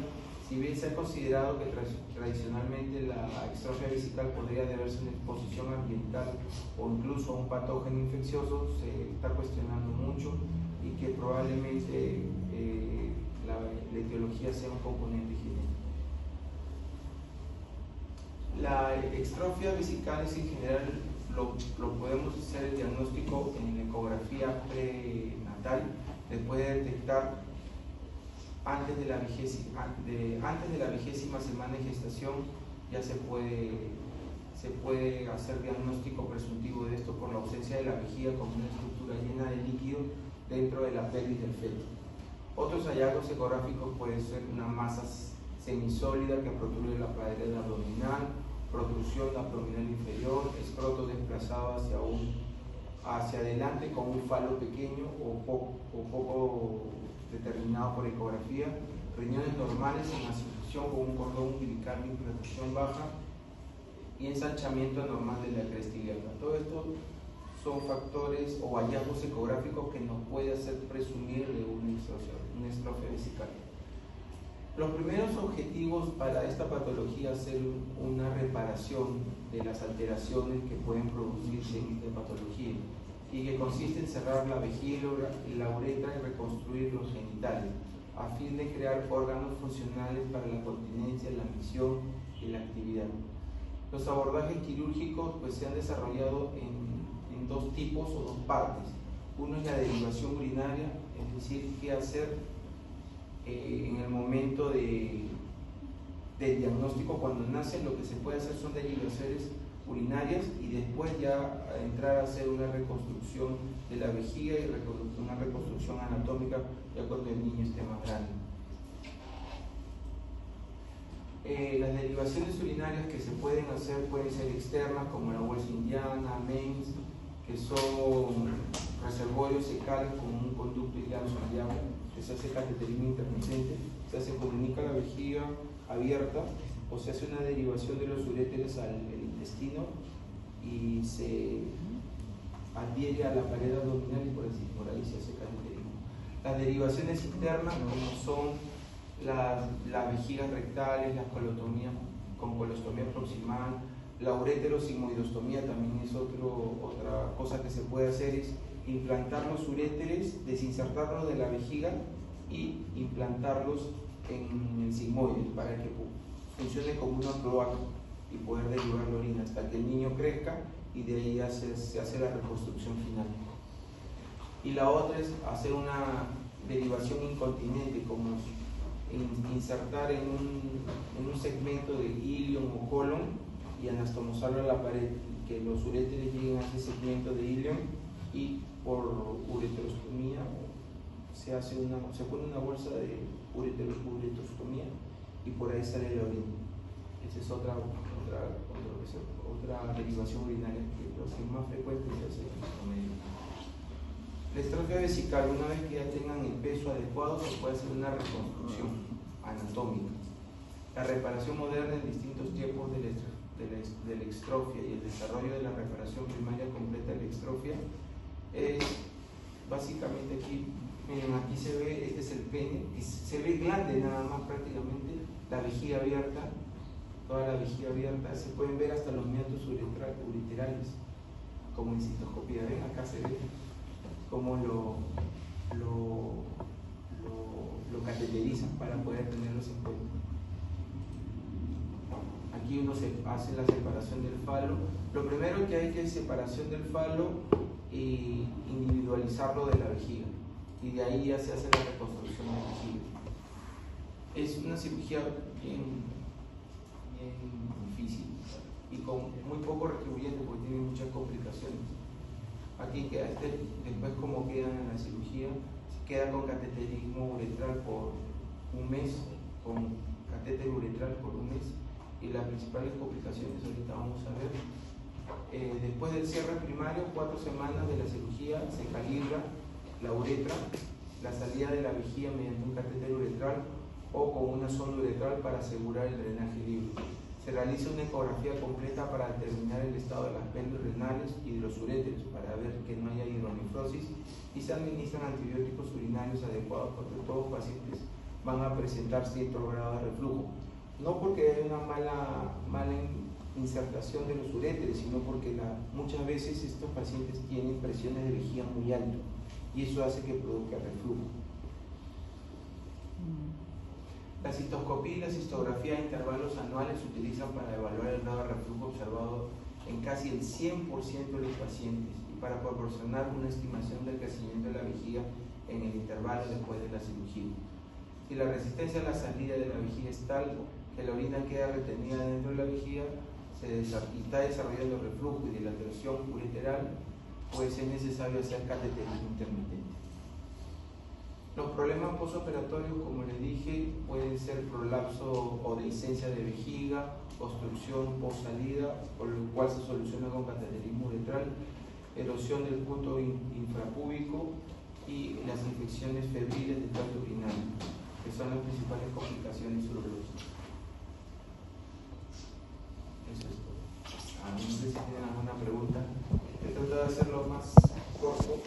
Si bien se ha considerado que tradicionalmente la extrofia vesical podría deberse a una exposición ambiental o incluso a un patógeno infeccioso, se está cuestionando mucho y que probablemente la etiología sea un componente genético. La extrofia vesical en general lo podemos hacer el diagnóstico en la ecografía prenatal, después de detectar antes de la 20ª semana de gestación. Ya se puede hacer diagnóstico presuntivo de esto por la ausencia de la vejiga como una estructura llena de líquido dentro de la pelvis del feto. Otros hallazgos ecográficos pueden ser una masa semisólida que protruye la pared abdominal, protrusión abdominal inferior, escroto desplazado hacia adelante con un falo pequeño o poco determinado por ecografía, riñones normales en asociación con un cordón umbilical de protrusión baja y ensanchamiento anormal de la cresta ilíaca. Todo esto son factores o hallazgos ecográficos que nos puede hacer presumir de una extrofia vesical. Los primeros objetivos para esta patología es hacer una reparación de las alteraciones que pueden producirse en esta patología y que consiste en cerrar la vejiga y la uretra y reconstruir los genitales a fin de crear órganos funcionales para la continencia, la misión y la actividad. Los abordajes quirúrgicos se han desarrollado en dos tipos o dos partes. Uno es la derivación urinaria, es decir, qué hacer en el momento del diagnóstico cuando nace. Lo que se puede hacer son derivaciones urinarias y después ya entrar a hacer una reconstrucción de la vejiga y una reconstrucción anatómica ya cuando el niño esté más grande. Las derivaciones urinarias que se pueden hacer pueden ser externas, como la bolsa indiana, MENS, que son reservorios fecales con un conducto ileal soleado, que se hace cateterismo intermitente, se comunica la vejiga abierta o se hace una derivación de los uréteres al intestino y se adhiere a la pared abdominal y por ahí se hace cateterismo. Las derivaciones internas, como son las vejigas rectales, las colotomías con colostomía proximal, la ureterosigmoidostomía también es otra cosa que se puede hacer, es implantar los uréteres, desinsertarlos de la vejiga y implantarlos en el sigmoide para que funcione como una cloaca y poder derivar la orina hasta que el niño crezca y de ahí se hace la reconstrucción final. Y la otra es hacer una derivación incontinente, como insertar en un segmento de ilion o colon y anastomosarlo a la pared, y que los uréteres lleguen a ese segmento de ilion y por ureterostomía se pone una bolsa de ureterostomía y por ahí sale la orina. Esa es otra derivación urinaria que es más frecuente se hace en nuestro medio. La extrofia vesical, una vez que ya tengan el peso adecuado, se puede hacer una reconstrucción anatómica. La reparación moderna en distintos tiempos de la extrofia y el desarrollo de la reparación primaria completa de la extrofia es básicamente aquí. Miren, aquí se ve, este es el pene, y se ve grande nada más prácticamente, la vejiga abierta, toda la vejiga abierta, se pueden ver hasta los meatos ureterales, como en citoscopía. Ven, acá se ve cómo lo cateterizan para poder tenerlos en cuenta. Aquí uno se hace la separación del falo. Lo primero que hay que es separación del falo y individualizarlo de la vejiga, y de ahí ya se hace la reconstrucción de la vejiga. Es una cirugía bien difícil y con muy poco retribuyente porque tiene muchas complicaciones. Aquí queda después como quedan en la cirugía, se queda con cateterismo uretral por un mes, con catéter uretral por un mes, y las principales complicaciones ahorita vamos a ver. Después del cierre primario, 4 semanas de la cirugía, se calibra la uretra, la salida de la vejiga mediante un catéter uretral o con una sonda uretral para asegurar el drenaje libre. Se realiza una ecografía completa para determinar el estado de las glándulas renales y de los uréteros para ver que no haya hidronefrosis y se administran antibióticos urinarios adecuados porque todos los pacientes van a presentar cierto grado de reflujo. No porque haya una mala insertación de los uréteros, sino porque muchas veces estos pacientes tienen presiones de vejiga muy altas y eso hace que produzca reflujo. La citoscopía y la cistografía a intervalos anuales se utilizan para evaluar el grado de reflujo observado en casi el 100% de los pacientes y para proporcionar una estimación del crecimiento de la vejiga en el intervalo después de la cirugía. Si la resistencia a la salida de la vejiga es tal que la orina queda retenida dentro de la vejiga y está desarrollando reflujo y dilatación ureteral, pues es necesario hacer cateterismo intermitente. Los problemas postoperatorios, como les dije, pueden ser prolapso o dehiscencia de vejiga, obstrucción post-salida, por lo cual se soluciona con cateterismo uretral, erosión del punto infrapúbico y las infecciones febriles del tracto urinario, que son las principales complicaciones urológicas. Eso es todo. No sé si tienen alguna pregunta. He tratado de hacerlo más corto.